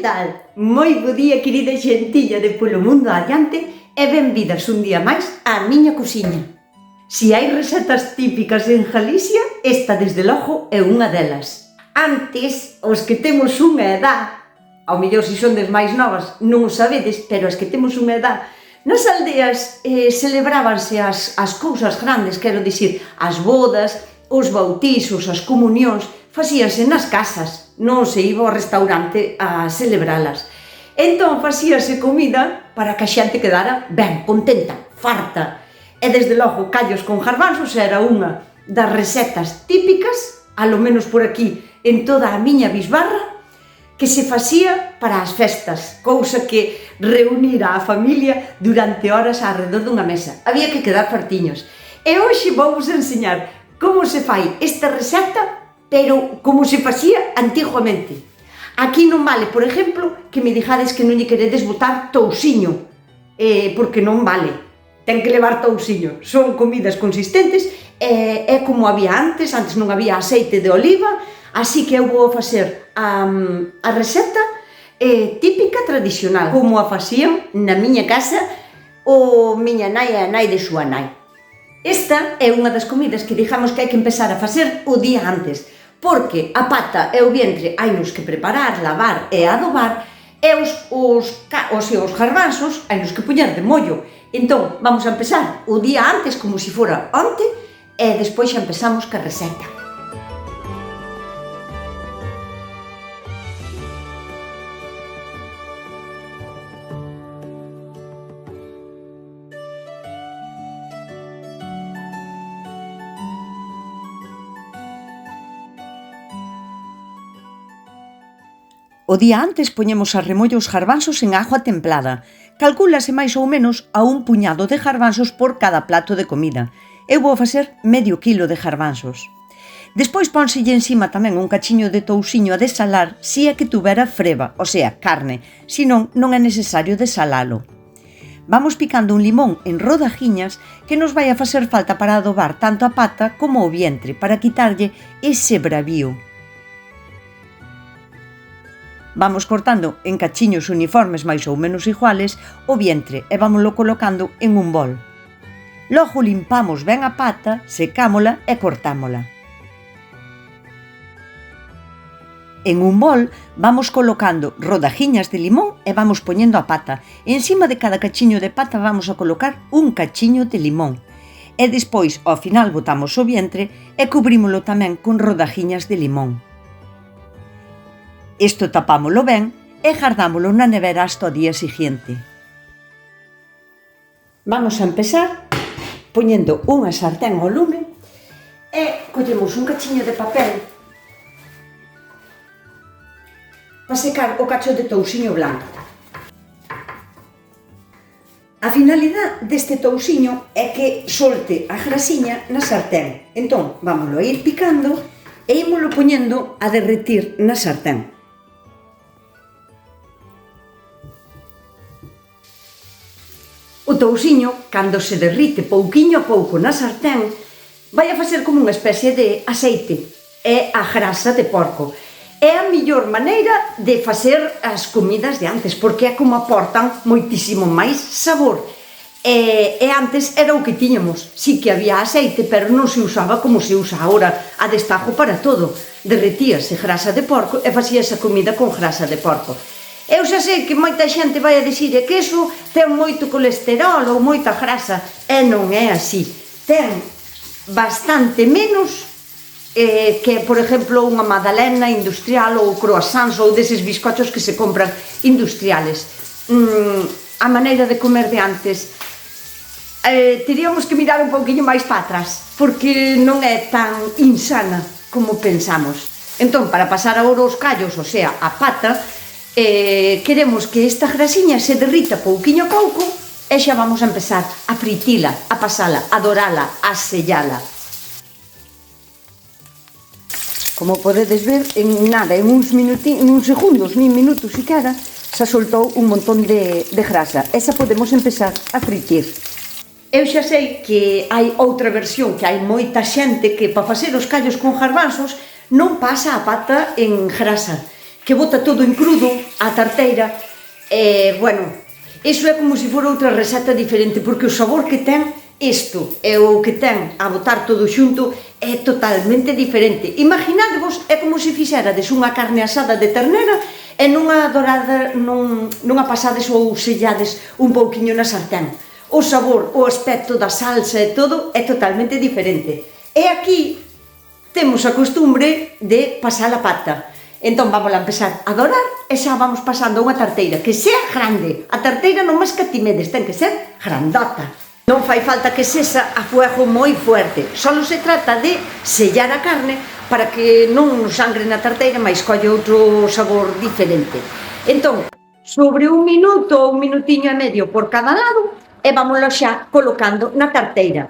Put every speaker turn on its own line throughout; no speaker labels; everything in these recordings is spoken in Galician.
tal? Moi bo día, querida xentilla de Polo Mundo Adiante, e benvidas un día máis á miña cociña. Si hai recetas típicas en Galicia, esta desde logo é unha delas. Antes, os que temos unha edad, ao mellor se sondes máis novas non o sabedes, pero as que temos unha edad, nas aldeas celebrábanse as cousas grandes, quero dicir, as bodas, os bautizos, as comunións, facíanse nas casas, non se iba ao restaurante a celebralas. Entón facíase comida para que a xente quedara ben, contenta, farta. E desde logo, callos con garbanzos era unha das recetas típicas, alo menos por aquí, en toda a miña bisbarra, que se facía para as festas, cousa que reunira a familia durante horas arredor dunha mesa. Había que quedar fartiños. E hoxe vamos enseñar como se fai esta receta, pero como se facía antiguamente. Aquí non vale, por exemplo, que me dixades que non lle queredes botar tousiño, porque non vale. Ten que levar tousiño. Son comidas consistentes, é como había antes non había aceite de oliva, así que eu vou facer a receta típica tradicional, como a facían na miña casa o miña nai e a nai de súa nai. Esta é unha das comidas que digamos que hai que empezar a facer o día antes, porque a pata e o vientre hainos que preparar, lavar e adobar, e os garbanzos hainos que poñer de mollo. Entón, vamos a empezar o día antes como se fora onte, e despois xa empezamos ca receta. O día antes poñemos a remollo os garbanzos en agua templada. Calcúlase máis ou menos a un puñado de garbanzos por cada plato de comida. Eu vou facer medio quilo de garbanzos. Despois pónselle encima tamén un cachiño de tousiño a desalar se é que tuvera freba, o sea, carne, senón non é necesario desalalo. Vamos picando un limón en rodajiñas que nos vai a facer falta para adobar tanto a pata como o vientre, para quitarlle ese bravío. Vamos cortando en cachiños uniformes máis ou menos iguales o vientre e vámoslo colocando en un bol. Logo limpamos ben a pata, secámola e cortámola. En un bol vamos colocando rodajiñas de limón e vamos poñendo a pata. Encima de cada cachiño de pata vamos a colocar un cachiño de limón. E despois, ao final, botamos o vientre e cubrímolo tamén con rodajiñas de limón. Isto tapámolo ben e gardámolo na nevera hasta o día siguiente. Vamos a empezar poñendo unha sartén ao lume e collemos un cachiño de papel para secar o cacho de tousiño blanco. A finalidade deste tousiño é que solte a grasiña na sartén. Entón, vámoslo a ir picando e ímolo poñendo a derretir na sartén. O tousiño, cando se derrite pouquiño a pouco na sartén, vai a facer como unha especie de aceite, é a grasa de porco. É a mellor maneira de facer as comidas de antes, porque é como aportan moitísimo máis sabor. E antes era o que tiñamos, sí que había aceite, pero non se usaba como se usa agora, a destajo para todo. Derretíase grasa de porco e facíase a comida con grasa de porco. Eu xa sei que moita xente vai a dicir que iso ten moito colesterol ou moita grasa, e non é así. Ten bastante menos que, por exemplo, unha magdalena industrial ou croissants ou deses bizcochos que se compran industriales. A maneira de comer de antes teríamos que mirar un pouquiño máis para atrás, porque non é tan insana como pensamos. Entón, para pasar agora os callos, o sea, a pata, queremos que esta grasiña se derrita pouquiño a pouco e xa vamos a empezar a fritila, a pasala, a dorala, a sellala. Como podedes ver, en nada, en uns segundos, nin minutos siquiera, xa soltou un montón de grasa. Esa podemos empezar a fritir. Eu xa sei que hai outra versión, que hai moita xente que para facer os callos con garbanzos non pasa a pata en grasa, que bota todo en crudo a tarteira, bueno, iso é como se fora outra receta diferente, porque o sabor que ten isto e o que ten a botar todo xunto é totalmente diferente. Imaginadevos, é como se fixerades unha carne asada de ternera e nunha dorada, nunha pasades ou sellades un pouquiño na sartén. O sabor, o aspecto da salsa e todo é totalmente diferente. E aquí temos a costumbre de pasar a pata. Entón vamos a empezar a dorar e xa vamos pasando a unha tarteira que sea grande. A tarteira non máis catimedes, ten que ser grandota. Non fai falta que sexa a fuego moi fuerte. Solo se trata de sellar a carne para que non sangre na tarteira, mais colle outro sabor diferente. Entón, sobre 1 minuto ou 1 minutiño e medio por cada lado, e vámoslo xa colocando na tarteira.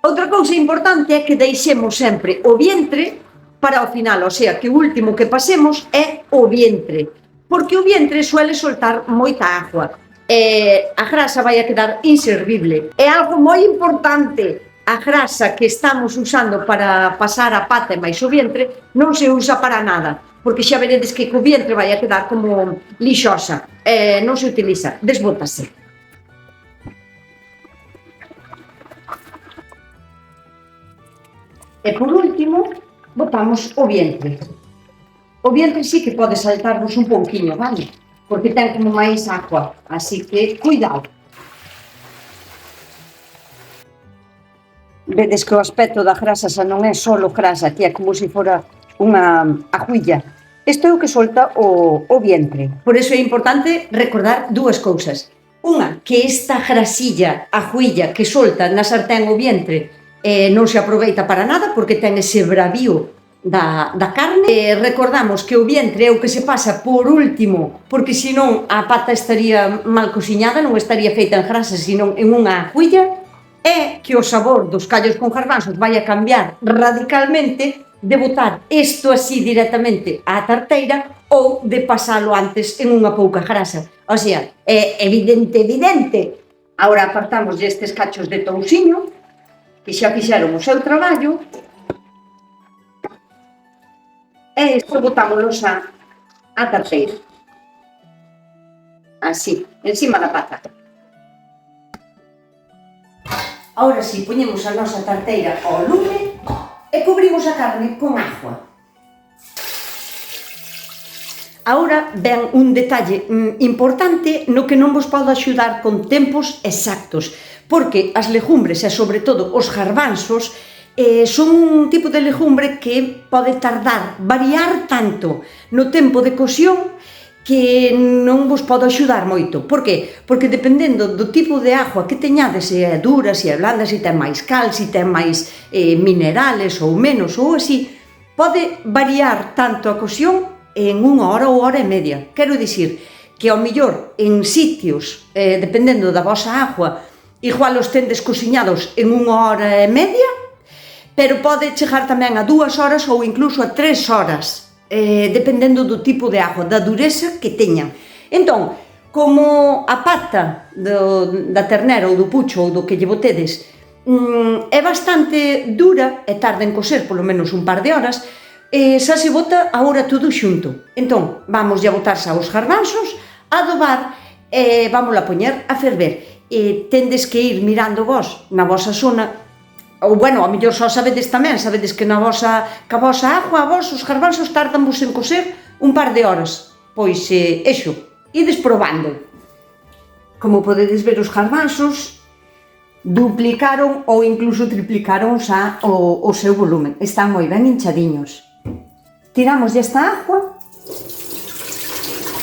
Outra cousa importante é que deixemos sempre o vientre para o final, o sea, que o último que pasemos é o vientre, porque o vientre suele soltar moita agua, e a grasa vai a quedar inservible. É algo moi importante, a grasa que estamos usando para pasar a pata e máis o vientre non se usa para nada, porque xa veredes que o vientre vai a quedar como lixosa, non se utiliza, desbótase. E por último, botamos o vientre. O vientre sí que pode saltarvos un pouquiño, vale? Porque ten como máis agua, así que cuidado. Vedes que o aspecto da grasa xa non é só grasa, que é como se fora unha aguilla. Isto é o que solta o vientre. Por iso é importante recordar dúas cousas. Unha, que esta grasilla, aguilla que solta na sartén o vientre, non se aproveita para nada porque ten ese bravío da carne. Recordamos que o vientre é o que se pasa por último, porque senón a pata estaría mal cociñada, non estaría feita en grasa, senón en unha aguilla, e que o sabor dos callos con garbanzos vai a cambiar radicalmente de botar isto así directamente á tarteira ou de pasalo antes en unha pouca grasa. O sea, é evidente. Agora apartamos estes cachos de touciño, que xa fixeron o seu traballo, e isto botámonos a tarteira. Así, encima da pata. Ahora si, poñemos a nosa tarteira ao lume e cubrimos a carne con agua. Agora ven un detalle importante no que non vos podo axudar con tempos exactos, porque as legumbres e sobre todo os garbanzos son un tipo de legumbre que pode tardar, variar tanto no tempo de cocción que non vos podo axudar moito. Por que? Porque dependendo do tipo de agua que teñades, se é dura, se é blanda, se ten máis cal, se ten máis minerales ou menos ou así, pode variar tanto a cocción en 1 hora ou hora e media. Quero dicir que ao mellor en sitios, dependendo da vosa agua, igual os tendes cociñados en 1 hora e media, pero pode chegar tamén a 2 horas ou incluso a 3 horas, dependendo do tipo de agua, da dureza que teñan. Entón, como a pata da ternera ou do pucho ou do que lle botedes é bastante dura e tarda en cocer polo menos un par de horas, xa se bota agora todo xunto. Entón, vamos a botar xa os garbanzos, a adobar e vamos a poñer a ferver. Tendes que ir mirando vos na vosa zona, ou bueno, ao mellor só sabedes tamén, sabedes que a vosa agua, os garbanzos tardan vos en cocer un par de horas. Pois, iso, ides probando. Como podedes ver, os garbanzos duplicaron ou incluso triplicaron xa o seu volumen. Están moi ben hinchadiños. Tiramos esta agua.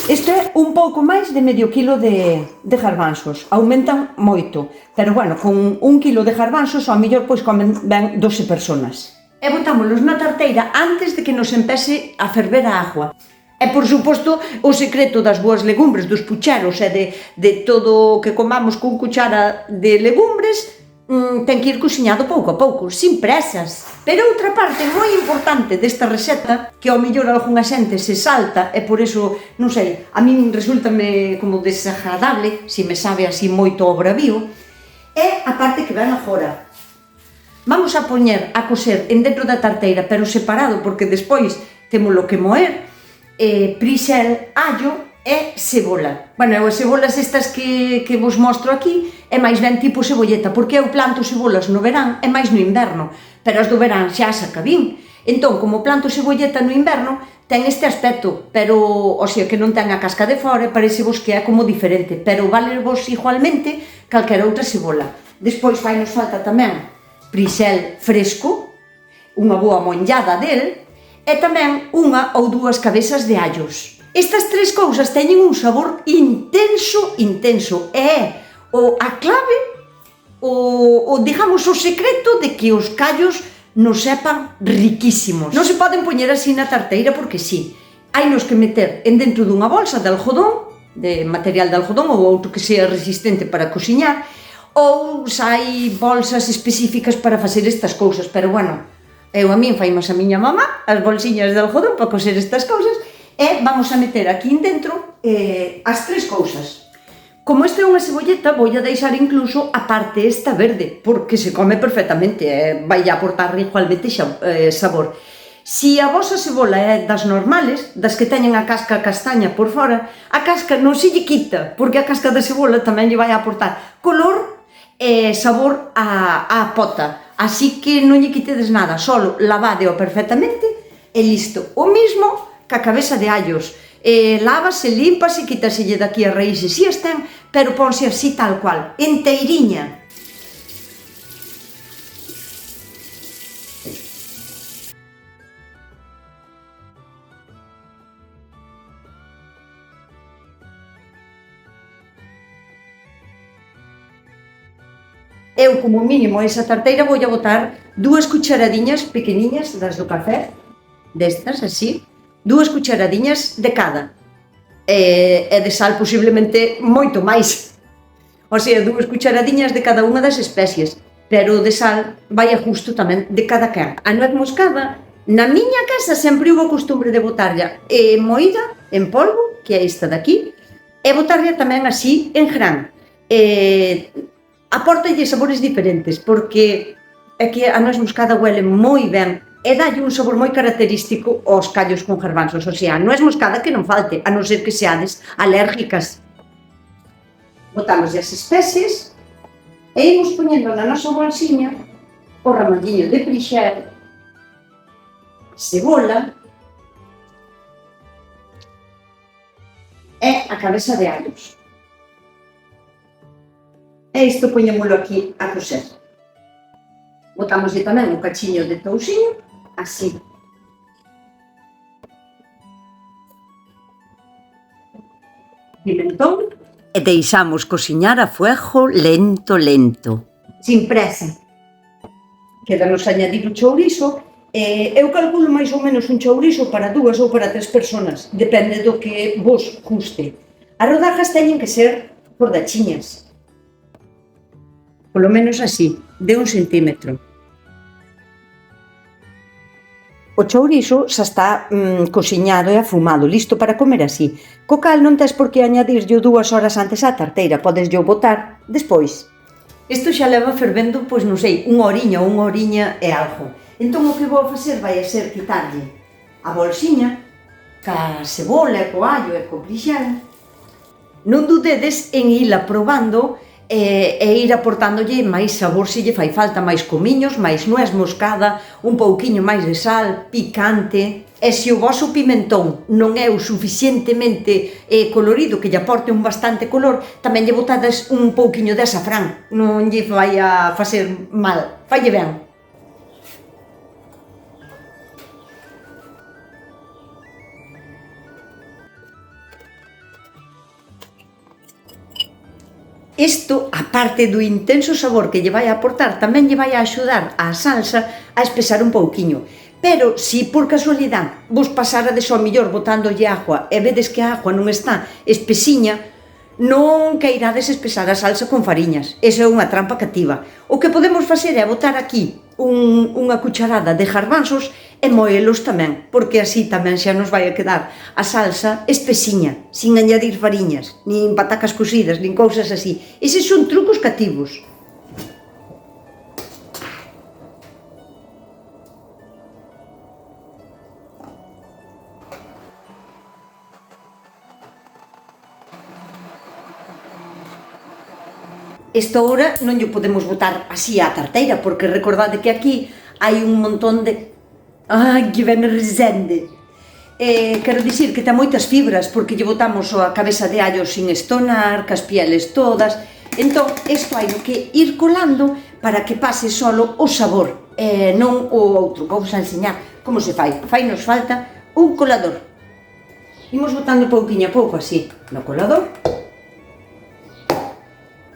Isto é un pouco máis de medio quilo de garbanzos, aumentan moito, pero bueno, con 1 quilo de garbanzos ao mellor pois comen ben 12 personas. E botámolos na tarteira antes de que nos empece a ferver a agua. E por suposto o secreto das boas legumbres, dos pucheros e de todo o que comamos con cuchara de legumbres, ten que ir cociñado pouco a pouco, sin presas. Pero outra parte moi importante desta receta, que ao mellor algunha xente se salta, e por eso, non sei, a min resultame como desagradable, se me sabe así moito ao bravío, é a parte que ven agora. Vamos a poñer a cocer en dentro da tarteira, pero separado, porque despois témolo que moer, prixel, allo e cebola. Bueno, as cebolas estas que vos mostro aquí é máis ben tipo cebolleta, porque eu planto cebolas no verán e máis no inverno, pero as do verán xa as acabín. Entón, como planto cebolleta no inverno, ten este aspecto, pero, o sea, que non ten a casca de fora, parece vos que é como diferente, pero vale vos igualmente calquera outra cebola. Despois fainos falta tamén prixel fresco, unha boa monllada del, e tamén unha ou dúas cabezas de allos. Estas tres cousas teñen un sabor intenso, intenso, e é a clave, digamos, o secreto de que os callos nos sepan riquísimos. Non se poden poñer así na tarteira porque sí. Hainos que meter en dentro dunha bolsa de algodón, de material de algodón ou outro que sea resistente para cociñar, ou hai bolsas específicas para facer estas cousas, pero bueno, a min faimos a miña mamá as bolsiñas de algodón para coser estas cousas e vamos a meter aquí dentro as tres cousas. Como esta é unha cebolleta, vou a deixar incluso a parte esta verde, porque se come perfectamente, vai a aportar igualmente sabor. Si a vosa cebola é das normales, das que teñen a casca castaña por fora, a casca non se lle quita, porque a casca da cebola tamén lle vai a aportar color e sabor á pota. Así que non lle quitedes nada, solo lavádeo perfectamente e listo. O mismo ca cabeza de allos. Lávase, límpase, quítaselle daqui as raíces si as ten, pero ponse así tal cual, enteiriña. Eu, como mínimo, esa tarteira vou a botar 2 cucharadiñas pequeniñas das do café, destas, así, 2 cucharadiñas de cada, e de sal posiblemente moito máis, o sea, 2 cucharadiñas de cada unha das especies, pero de sal vai a justo tamén de cada quen. A nuez moscada, na miña casa sempre hubo costumbre de botarlla moída en polvo, que é esta daqui, e botarlla tamén así en gran. Apórtalle sabores diferentes, porque é que a nuez moscada huele moi ben e dalle un sabor moi característico aos callos con garbanzos, o sea, a nuez moscada que non falte, a non ser que seades alérgicas. Botamos as especies e imos poñendo na nosa bolsiña o ramalliño de prixel, cebola e a cabeza de allos. E isto poñémolo aquí a coser. Botámoslle tamén un cachiño de touxiño, así. Pimentón. E deixamos cociñar a fuego lento, lento. Sin presa. Quédanos añadir o chourizo. Eu calculo máis ou menos un chourizo para 2 ou para 3 personas. Depende do que vos guste. As rodajas teñen que ser cordachiñas. Polo menos así, de 1 centímetro. O chourizo xa está cociñado e afumado, listo para comer así. Co cal non tes por que añadirllo 2 horas antes á tarteira, podeslle botar despois. Isto xa leva fervendo, pois non sei, unha horiña e algo. Entón o que vou facer vai a ser quitarlle a bolsiña, ca cebola, co allo e co prixel. Non dudedes en ila probando e ir aportándolle máis sabor se lle fai falta, máis comiños, máis nuez moscada, un pouquiño máis de sal, picante. E se o voso pimentón non é o suficientemente colorido que lle aporte un bastante color, tamén lle botades un pouquiño de azafrán, non lle vai a facer mal, falle ben. Isto, aparte do intenso sabor que lle vai a aportar, tamén lle vai a axudar á salsa a espesar un pouquiño. Pero, se por casualidade vos pasarades ao millor botándolle agua e vedes que a agua non está espesiña, non queirades espesar a salsa con fariñas. Esa é unha trampa cativa. O que podemos facer é botar aquí unha cucharada de garbanzos e moelos tamén, porque así tamén xa nos vai a quedar a salsa espesiña, sin añadir fariñas, nin patacas cocidas, nin cousas así. Eses son trucos cativos. Isto ahora non lle podemos botar así á tarteira, porque recordade que aquí hai un montón de... Ai, que ben resende! Quero dicir que ten moitas fibras, porque lle botamos a cabeza de allo sin estonar, cas pieles todas. Entón, isto hai que ir colando para que pase solo o sabor, non o outro. Vamos a enseñar como se fai. Fainos falta un colador. Imos botando pouquinho a pouco así no colador.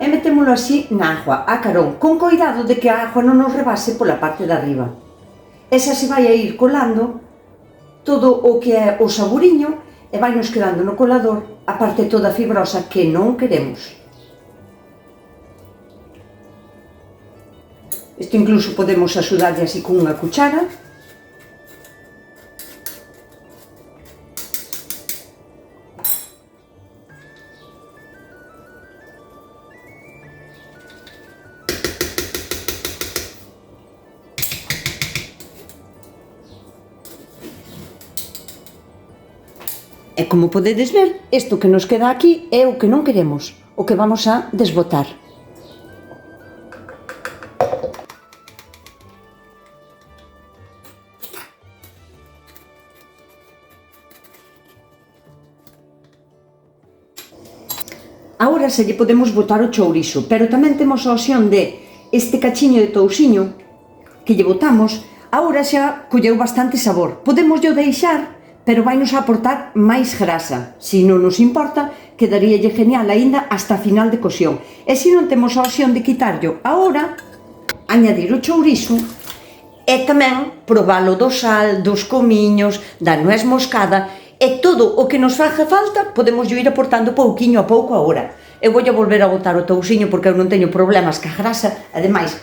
E metémolo así na agua, a carón, con coidado de que a agua non nos rebase pola parte de arriba. Esa se vai a ir colando todo o que é o saboriño e vai nos quedando no colador a parte toda fibrosa que non queremos. Isto incluso podemos axudarlle así con unha cuchara. E como podedes ver, isto que nos queda aquí é o que non queremos, o que vamos a desbotar. Agora se lle podemos botar o chourizo, pero tamén temos a opción de este cachiño de tousiño que lle botamos, agora xa colleu bastante sabor. Podemos lle deixar, pero vai nos aportar máis grasa. Se non nos importa, quedaríalle genial aínda hasta a final de cocción. E se non temos a opción de quitarlo agora, añadir o chourizo e tamén probalo do sal, dos comiños, da nuez moscada e todo o que nos faga falta podemos ir aportando pouquiño a pouco agora. Eu vou volver a botar o tousiño porque eu non teño problemas ca grasa, ademais,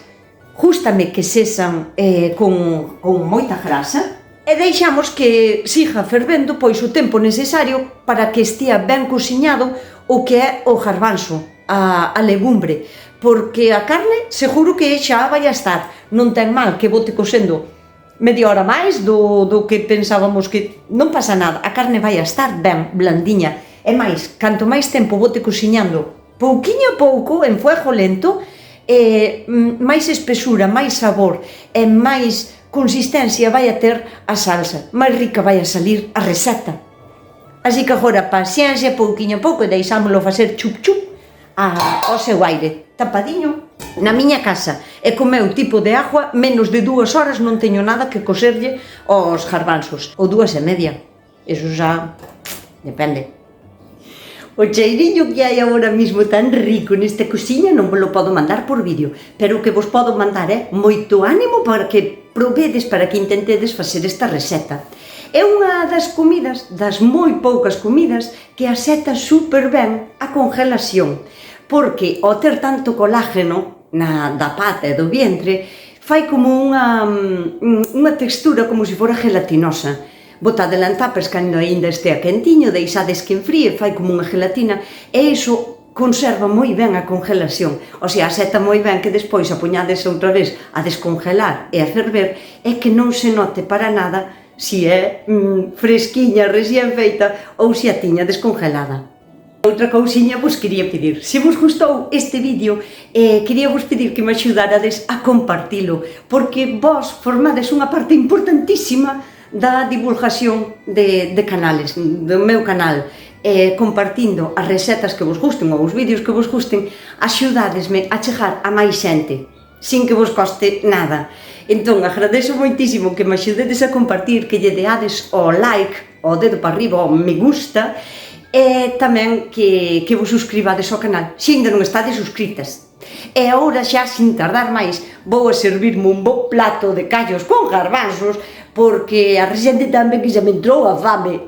gústame que sexan con moita grasa, e deixamos que siga fervendo pois o tempo necesario para que estea ben cociñado o que é o garbanzo, a legumbre, porque a carne seguro que xa vai a estar, non ten mal que bote cocendo media hora máis do que pensábamos que non pasa nada, a carne vai a estar ben blandiña, e máis, canto máis tempo bote cociñando pouquiño a pouco, en fuego lento, máis espesura, máis sabor e máis consistencia vai a ter a salsa, máis rica vai a salir a receta. Así que agora paciencia, pouquiño a pouco, e deixámoslo facer chup chup ao seu aire, tapadiño, na miña casa, e co meu tipo de agua, menos de 2 horas non teño nada que coserlle aos garbanzos, ou 2:30, eso xa depende. O cheiriño que hai agora mismo tan rico nesta cociña non vos lo podo mandar por vídeo, pero o que vos podo mandar é moito ánimo para que probedes, para que intentedes facer esta receta. É unha das comidas, das moi poucas comidas, que aseta super ben a congelación, porque ao ter tanto colágeno da pata e do vientre, fai como unha textura como se fora gelatinosa. Botadela en tapas cando aínda estea quentiño, deixades que enfríe, fai como unha gelatina, e iso conserva moi ben a congelación. O sea, aseta moi ben que despois a poñades outra vez a descongelar e a ferver, e que non se note para nada se é fresquiña, recién feita, ou se a tiña descongelada. Outra cousiña vos quería pedir, se vos gustou este vídeo, quería vos pedir que me axudarades a compartilo, porque vos formades unha parte importantísima da divulgación de canales, do meu canal, compartindo as recetas que vos gusten ou os vídeos que vos gusten, axudadesme a chegar a máis xente, sin que vos coste nada. Entón, agradezo moitísimo que me axudedes a compartir, que lle deades o like, o dedo para arriba, o me gusta, e tamén que vos suscribades ao canal, se ainda non estades suscritas. E agora xa, sin tardar máis, vou a servirme un bo plato de callos con garbanzos, porque a xente tamén que xa me entrou a fame.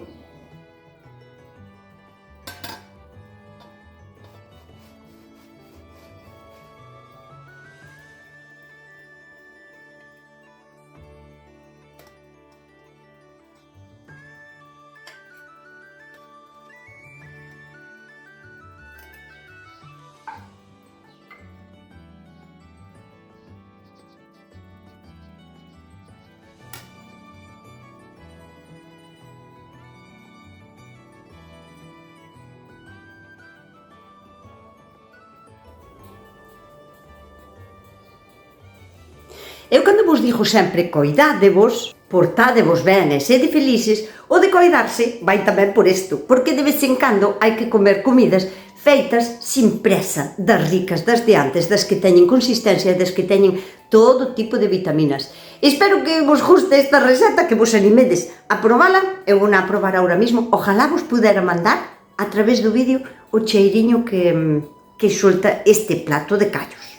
Eu cando vos digo sempre coidádevos, portádevos ben e sede felices, o de coidarse vai tamén por isto, porque de vez en cando hai que comer comidas feitas sin presa, das ricas, das de antes, das que teñen consistencia, das que teñen todo tipo de vitaminas. Espero que vos guste esta receta, que vos animedes a probala. Eu vou a probar ahora mismo. Ojalá vos pudera mandar a través do vídeo o cheiriño que solta este plato de callos.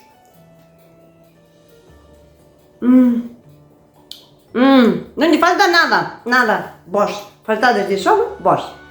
Non lle falta nada, nada. Vos, faltades de só vos.